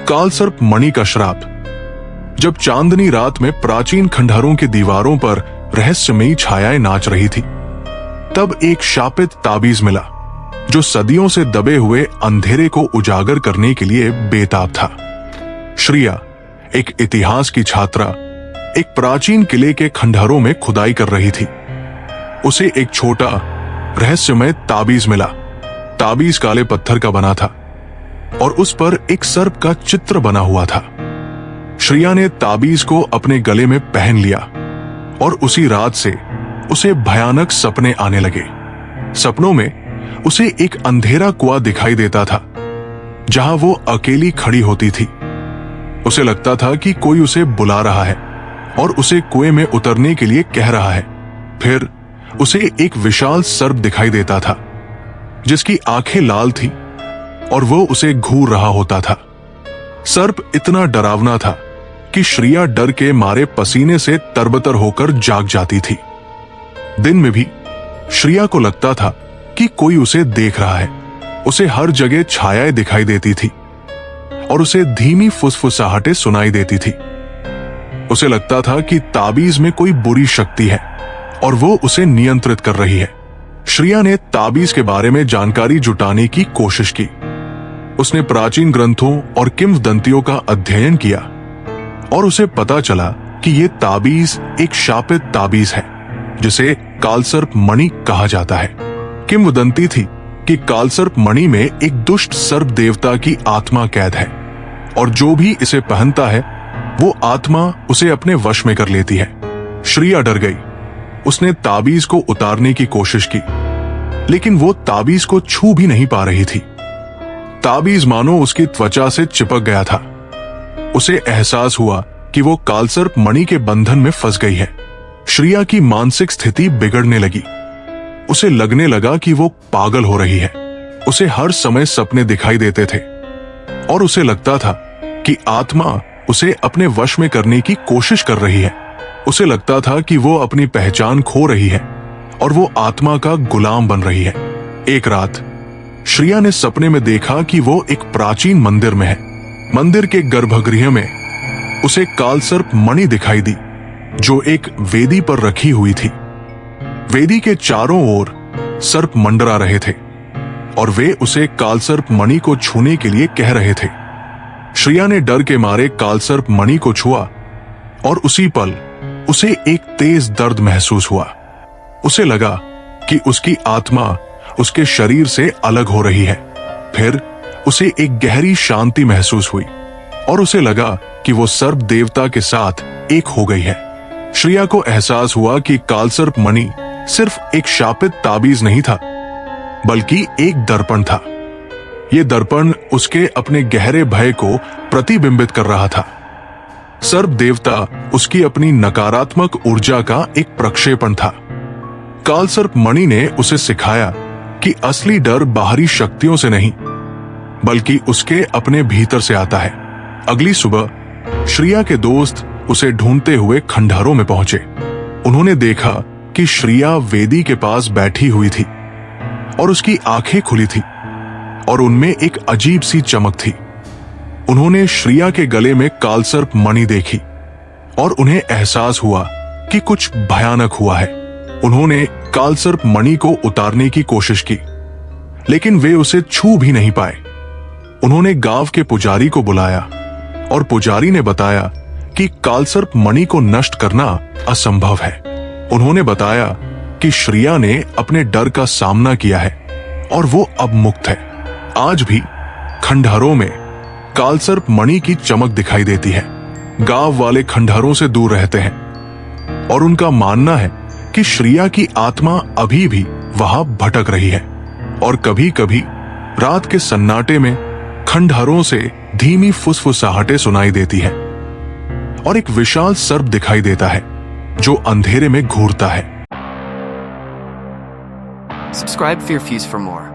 कालसर्प मणि का श्राप। जब चांदनी रात में प्राचीन खंडहरों की दीवारों पर रहस्यमयी छायाएं नाच रही थी, तब एक शापित ताबीज मिला जो सदियों से दबे हुए अंधेरे को उजागर करने के लिए बेताब था। श्रिया, एक इतिहास की छात्रा, एक प्राचीन किले के खंडहरों में खुदाई कर रही थी। उसे एक छोटा रहस्यमय ताबीज मिला। ताबीज काले पत्थर का बना था और उस पर एक सर्प का चित्र बना हुआ था। श्रिया ने ताबीज को अपने गले में पहन लिया और उसी रात से उसे भयानक सपने आने लगे। सपनों में उसे एक अंधेरा कुआं दिखाई देता था जहां वो अकेली खड़ी होती थी। उसे लगता था कि कोई उसे बुला रहा है और उसे कुएं में उतरने के लिए कह रहा है। फिर उसे एक विशाल सर्प दिखाई देता था जिसकी आंखें लाल थी और वो उसे घूर रहा होता था। सर्प इतना डरावना था कि श्रिया डर के मारे पसीने से तरबतर होकर जाग जाती थी। दिन में भी श्रिया को लगता था कि कोई उसे देख रहा है। उसे हर जगह छायाएं दिखाई देती थी और उसे धीमी फुसफुसाहटें सुनाई देती थी। उसे लगता था कि ताबीज में कोई बुरी शक्ति है और वो उसे नियंत्रित कर रही है। श्रिया ने ताबीज के बारे में जानकारी जुटाने की कोशिश की। उसने प्राचीन ग्रंथों और किंवदंतियों का अध्ययन किया और उसे पता चला कि यह ताबीज एक शापित ताबीज है जिसे कालसर्प मणि कहा जाता है। किंवदंती थी कि कालसर्प मणि में एक दुष्ट सर्प देवता की आत्मा कैद है और जो भी इसे पहनता है वो आत्मा उसे अपने वश में कर लेती है। श्रिया डर गई। उसने ताबीज को उतारने की कोशिश की, लेकिन वो ताबीज को छू भी नहीं पा रही थी। ताबीज मानो उसकी त्वचा से चिपक गया था। उसे एहसास हुआ कि वो कालसर्प मणि के बंधन में फंस गई है। श्रिया की मानसिक स्थिति बिगड़ने लगी। उसे लगने लगा कि वो पागल हो रही है। उसे हर समय सपने दिखाई देते थे और उसे लगता था कि आत्मा उसे अपने वश में करने की कोशिश कर रही है। उसे लगता था कि वो अपनी पहचान खो रही है और वो आत्मा का गुलाम बन रही है। एक रात श्रिया ने सपने में देखा कि वो एक प्राचीन मंदिर में है। मंदिर के गर्भगृह में उसे कालसर्प मणि दिखाई दी जो एक वेदी पर रखी हुई थी। वेदी के चारों ओर सर्प मंडरा रहे थे और वे उसे कालसर्प मणि को छूने के लिए कह रहे थे। श्रिया ने डर के मारे कालसर्प मणि को छुआ और उसी पल उसे एक तेज दर्द महसूस हुआ। उसे लगा कि उसकी आत्मा उसके शरीर से अलग हो रही है। फिर उसे एक गहरी शांति महसूस हुई और उसे लगा कि वो सर्प देवता के साथ एक हो गई है। श्रिया को एहसास हुआ कि कालसर्प मणि सिर्फ एक शापित ताबीज नहीं था, बल्कि एक दर्पण था। ये दर्पण उसके अपने गहरे भय को प्रतिबिंबित कर रहा था। सर्प देवता उसकी अपनी नकारात्मक ऊर्जा का एक प्रक्षेपण था। कालसर्प मणि ने उसे सिखाया कि असली डर बाहरी शक्तियों से नहीं, बल्कि उसके अपने भीतर से आता है। अगली सुबह श्रिया के दोस्त उसे ढूंढते हुए खंडहरों में पहुंचे। उन्होंने देखा कि श्रिया वेदी के पास बैठी हुई थी और उसकी आंखें खुली थी और उनमें एक अजीब सी चमक थी। उन्होंने श्रिया के गले में कालसर्प मणि देखी और उन्हें एहसास हुआ कि कुछ भयानक हुआ है। उन्होंने कालसर्प मणि को उतारने की कोशिश की, लेकिन वे उसे छू भी नहीं पाए। उन्होंने गांव के पुजारी को बुलाया और पुजारी ने बताया कि कालसर्प मणि को नष्ट करना असंभव है। उन्होंने बताया कि श्रिया ने अपने डर का सामना किया है और वो अब मुक्त है। आज भी खंडहरों में कालसर्प मणि की चमक दिखाई देती है। गांव वाले खंडहरों से दूर रहते हैं और उनका मानना है कि श्रिया की आत्मा अभी भी वहां भटक रही है और कभी कभी रात के सन्नाटे में खंडहरों से धीमी फुसफुसाहटें सुनाई देती है और एक विशाल सर्प दिखाई देता है जो अंधेरे में घूरता है। Subscribe Fear Fuse for more.